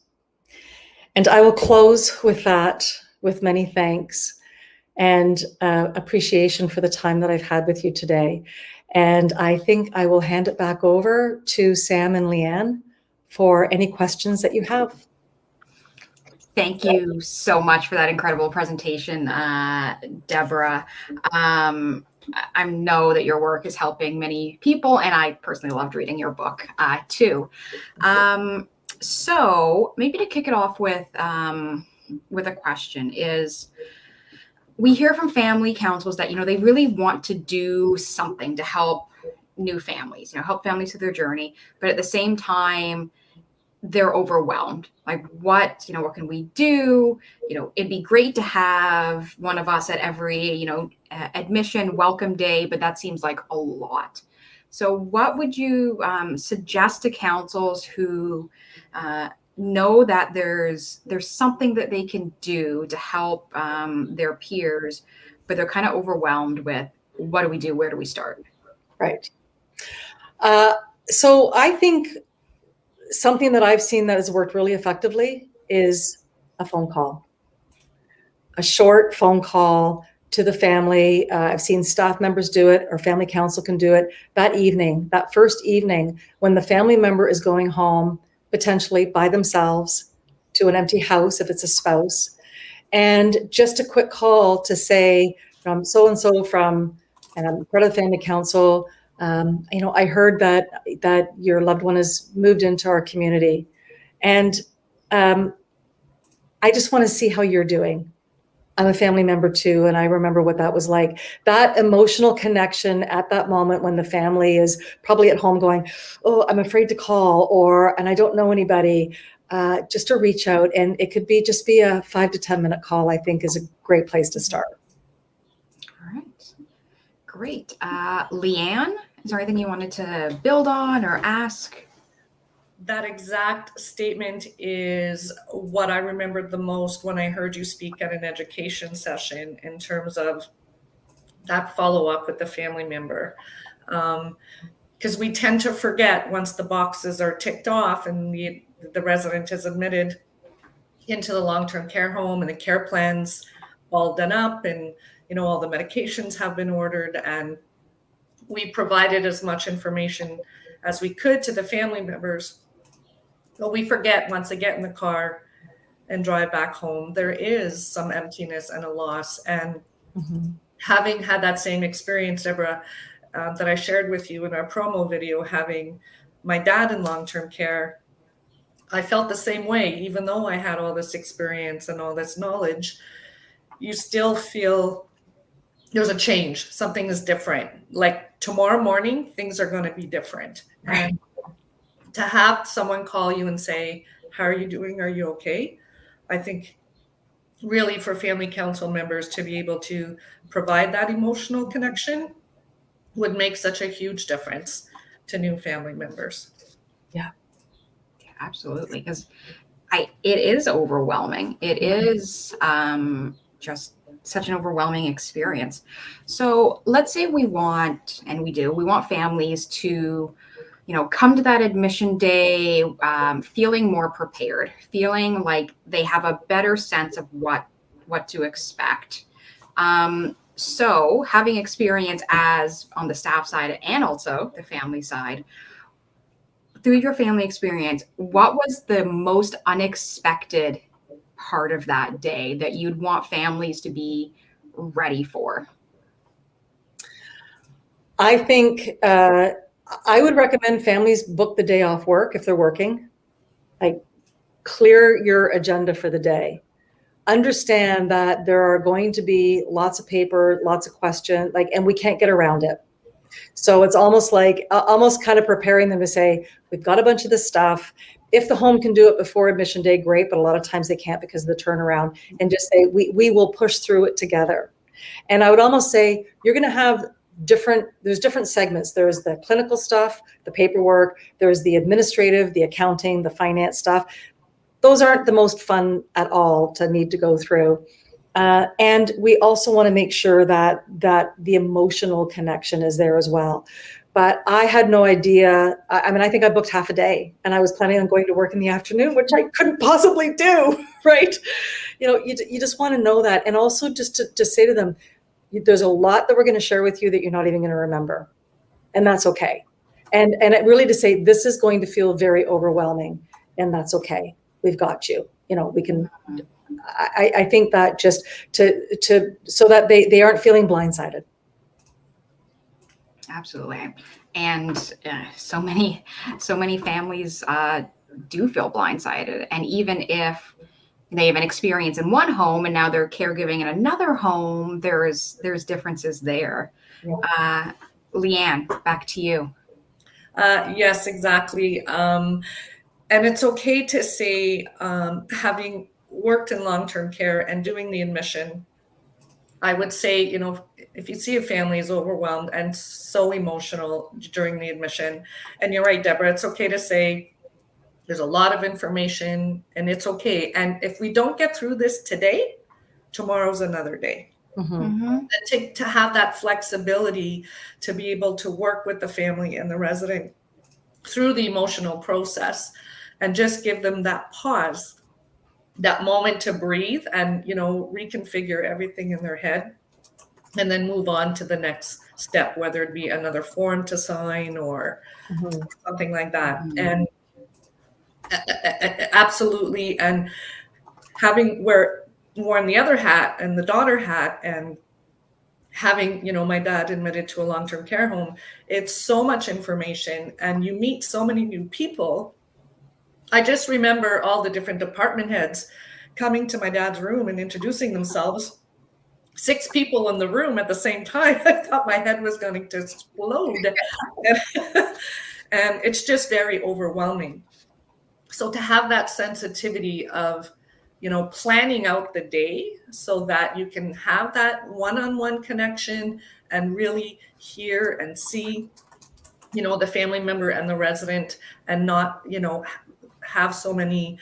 And I will close with that, with many thanks and appreciation for the time that I've had with you today. And I think I will hand it back over to Sam and Leanne for any questions that you have. Thank you so much for that incredible presentation, Deborah. I know that your work is helping many people, and I personally loved reading your book too. So maybe to kick it off with a question is, we hear from family councils that, they really want to do something to help new families, help families through their journey, but at the same time, they're overwhelmed. Like, what can we do? It'd be great to have one of us at every, admission welcome day, but that seems like a lot. So what would you suggest to councils who know that there's something that they can do to help their peers, but they're kind of overwhelmed with, what do we do? Where do we start? Right. So I think something that I've seen that has worked really effectively is a phone call, a short phone call to the family. I've seen staff members do it, or family council can do it that evening, that first evening when the family member is going home, potentially by themselves to an empty house if it's a spouse. And just a quick call to say, from so-and-so and I'm part of the family council, I heard that your loved one has moved into our community. And I just want to see how you're doing. I'm a family member too, and I remember what that was like. That emotional connection at that moment when the family is probably at home going, oh, I'm afraid to call, and I don't know anybody, just to reach out. And it could just be a 5 to 10 minute call, I think is a great place to start. All right. Great. Leanne, is there anything you wanted to build on or ask? That exact statement is what I remembered the most when I heard you speak at an education session in terms of that follow-up with the family member. Because we tend to forget once the boxes are ticked off and the resident is admitted into the long-term care home and the care plans all done up, and all the medications have been ordered, and we provided as much information as we could to the family members. But we forget once they get in the car and drive back home, there is some emptiness and a loss. And having had that same experience, Deborah, that I shared with you in our promo video, having my dad in long-term care, I felt the same way. Even though I had all this experience and all this knowledge, you still feel there's a change. Something is different. Like tomorrow morning, things are going to be different. Right. And to have someone call you and say, how are you doing? Are you okay? I think really for family council members to be able to provide that emotional connection would make such a huge difference to new family members. Yeah, absolutely. Because it is overwhelming. It is just such an overwhelming experience. So let's say we want families to, come to that admission day feeling more prepared, feeling like they have a better sense of what to expect. So having experience as on the staff side and also the family side, through your family experience, what was the most unexpected part of that day that you'd want families to be ready for? I think I would recommend families book the day off work if they're working. Like, clear your agenda for the day. Understand that there are going to be lots of paper, lots of questions, and we can't get around it. So it's almost kind of preparing them to say, we've got a bunch of this stuff. If the home can do it before admission day, great, but a lot of times they can't because of the turnaround, and just say, we will push through it together. And I would almost say, you're going to have there's different segments. There's the clinical stuff, the paperwork, there's the administrative, the accounting, the finance stuff. Those aren't the most fun at all to need to go through. And we also want to make sure that the emotional connection is there as well. But I had no idea. I think I booked half a day, and I was planning on going to work in the afternoon, which I couldn't possibly do, right? You just want to know that. And also just to say to them, there's a lot that we're going to share with you that you're not even going to remember. And that's okay. And it really to say, this is going to feel very overwhelming, and that's okay. We've got you. We can. I think that just to so that they aren't feeling blindsided. Absolutely. And so many families do feel blindsided. And even if they have an experience in one home and now they're caregiving in another home, there's differences there. Yeah. Leanne, back to you. Yes, exactly. And it's okay to say, having worked in long-term care and doing the admission, I would say, if you see a family is overwhelmed and so emotional during the admission, and you're right, Deborah, it's okay to say there's a lot of information and it's okay. And if we don't get through this today, tomorrow's another day. And to have that flexibility to be able to work with the family and the resident through the emotional process, and just give them that pause, that moment to breathe and, reconfigure everything in their head, and then move on to the next step, whether it be another form to sign or something like that. And absolutely. And having worn the other hat and the daughter hat, and having, my dad admitted to a long-term care home, it's so much information and you meet so many new people. I just remember all the different department heads coming to my dad's room and introducing themselves. 6 people in the room at the same time. I thought my head was going to explode. And it's just very overwhelming. So to have that sensitivity of planning out the day so that you can have that one-on-one connection and really hear and see, the family member and the resident, and not, have so many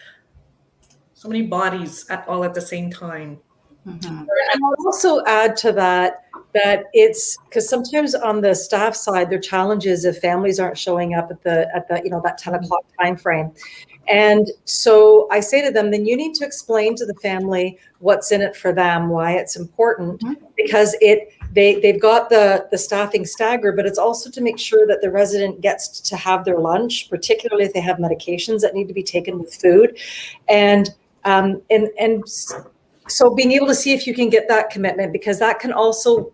bodies all at the same time. Mm-hmm. And I'll also add to that it's because sometimes on the staff side, their challenge is if families aren't showing up at the that 10 o'clock time frame. And so I say to them, then you need to explain to the family what's in it for them, why it's important, because they've got the staffing stagger, but it's also to make sure that the resident gets to have their lunch, particularly if they have medications that need to be taken with food. And so being able to see if you can get that commitment, because that can also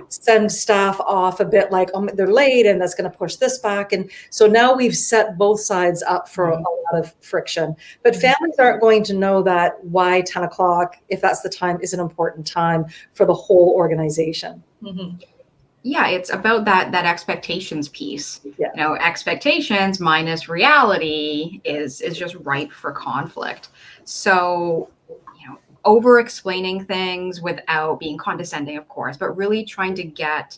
send staff off a bit like, oh, they're late and that's going to push this back. And so now we've set both sides up for a lot of friction. But families aren't going to know that why 10 o'clock, if that's the time, is an important time for the whole organization. Mm-hmm. Yeah, it's about that expectations piece. Yeah. Expectations minus reality is just ripe for conflict. So over explaining things without being condescending, of course, but really trying to get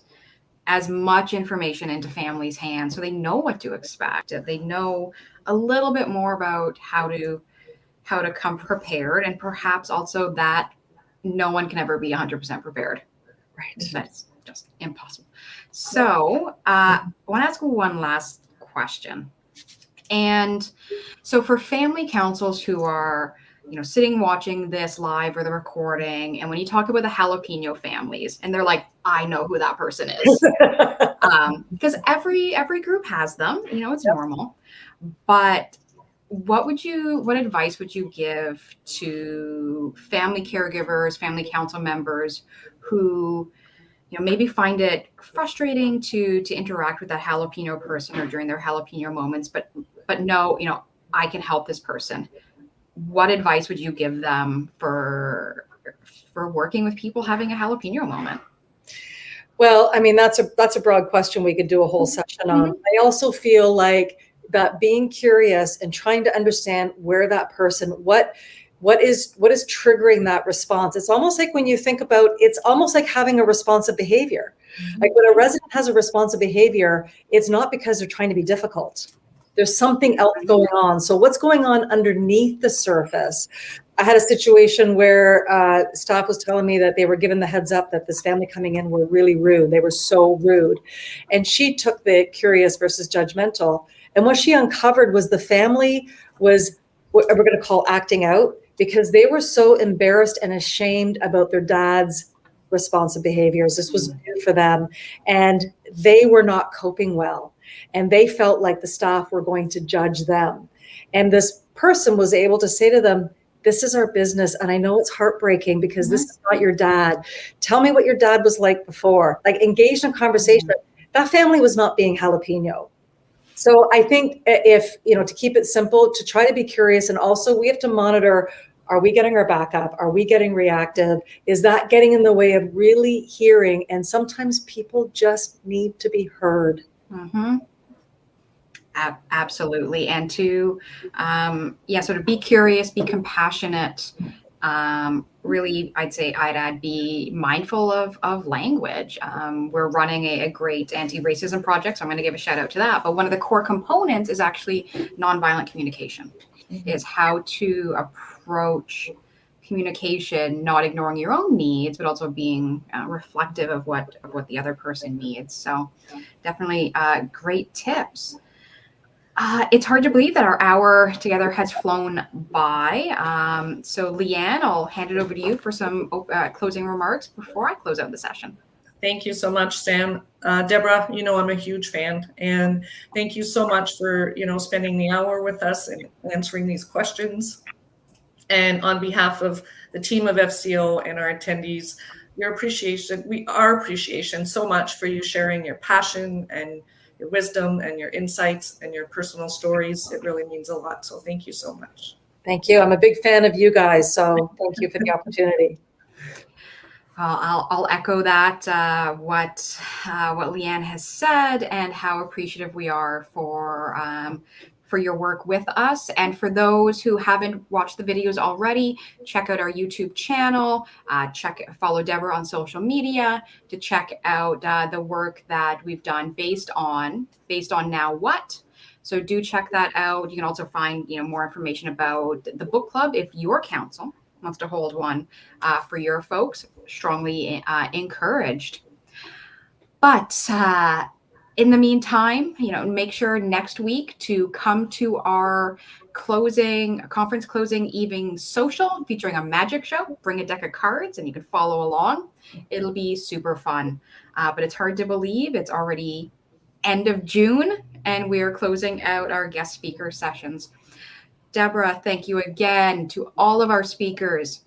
as much information into families' hands so they know what to expect. They know a little bit more about how to come prepared, and perhaps also that no one can ever be 100% prepared. Right. That's just impossible. So I want to ask one last question. And so for family councils who are sitting watching this live or the recording, and when you talk about the jalapeno families, and they're like, I know who that person is, because every group has them, it's normal. But what advice would you give to family caregivers, family council members who maybe find it frustrating to interact with that jalapeno person or during their jalapeno moments, but no, I can help this person? What advice would you give them for working with people having a jalapeno moment? Well, I mean, that's a broad question we could do a whole session on. I also feel like that being curious and trying to understand where that person, what is triggering that response. It's almost like when you think about, it's almost like having a responsive behavior. Like when a resident has a responsive behavior, it's not because they're trying to be difficult. There's something else going on. So what's going on underneath the surface? I had a situation where staff was telling me that they were given the heads up that this family coming in were really rude. They were so rude. And she took the curious versus judgmental. And what she uncovered was the family was what we're going to call acting out, because they were so embarrassed and ashamed about their dad's responsive behaviors. This was new for them. And they were not coping well. And they felt like the staff were going to judge them. And this person was able to say to them, this is our business. And I know it's heartbreaking because this is not your dad. Tell me what your dad was like before. Like, engage in conversation. That family was not being jalapeno. So I think if, to keep it simple, to try to be curious. And also we have to monitor, are we getting our back up? Are we getting reactive? Is that getting in the way of really hearing? And sometimes people just need to be heard. Mm-hmm. Absolutely. And to, sort of be curious, be compassionate. Really, I'd add, be mindful of language. We're running a great anti-racism project, so I'm going to give a shout out to that. But one of the core components is actually nonviolent communication, is how to approach communication, not ignoring your own needs, but also being reflective of what the other person needs. So definitely great tips. It's hard to believe that our hour together has flown by. So Leanne, I'll hand it over to you for some closing remarks before I close out the session. Thank you so much, Sam. Deborah, I'm a huge fan, and thank you so much for, spending the hour with us and answering these questions. And on behalf of the team of FCO and our attendees, our appreciation so much for you sharing your passion and your wisdom and your insights and your personal stories. It really means a lot. So thank you so much. Thank you. I'm a big fan of you guys. So thank you for the opportunity. I'll echo that, what Leanne has said, and how appreciative we are for for your work with us. And for those who haven't watched the videos already, check out our YouTube channel, follow Deborah on social media to check out the work that we've done based on Now What. So do check that out. You can also find more information about the book club if your council wants to hold one for your folks. Strongly encouraged. But in the meantime, make sure next week to come to our conference closing evening social featuring a magic show. Bring a deck of cards and you can follow along. It'll be super fun. But it's hard to believe it's already end of June and we're closing out our guest speaker sessions. Deborah, thank you again to all of our speakers.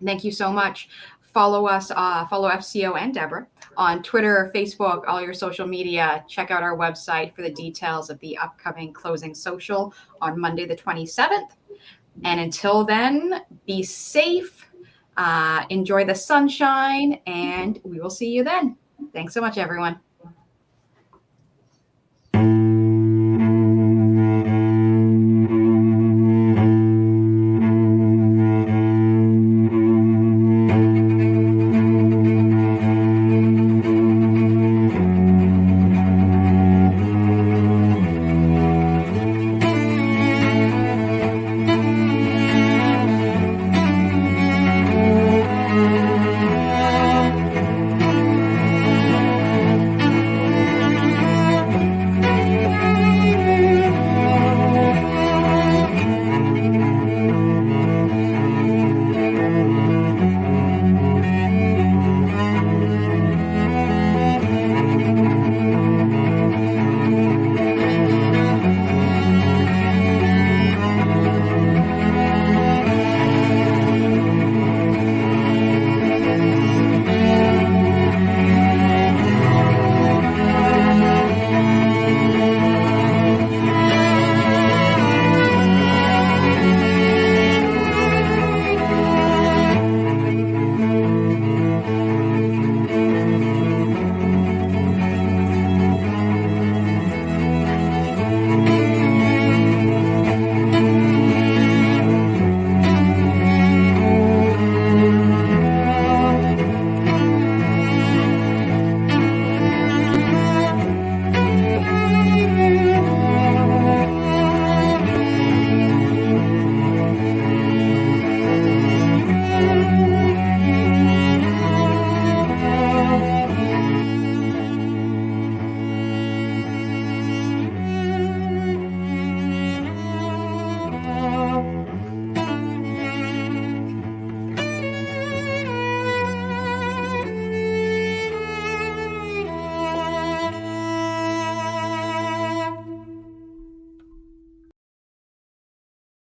Thank you so much. Follow us, follow FCO and Deborah on Twitter, Facebook, all your social media. Check out our website for the details of the upcoming closing social on Monday, the 27th. And until then, be safe, enjoy the sunshine, and we will see you then. Thanks so much, everyone.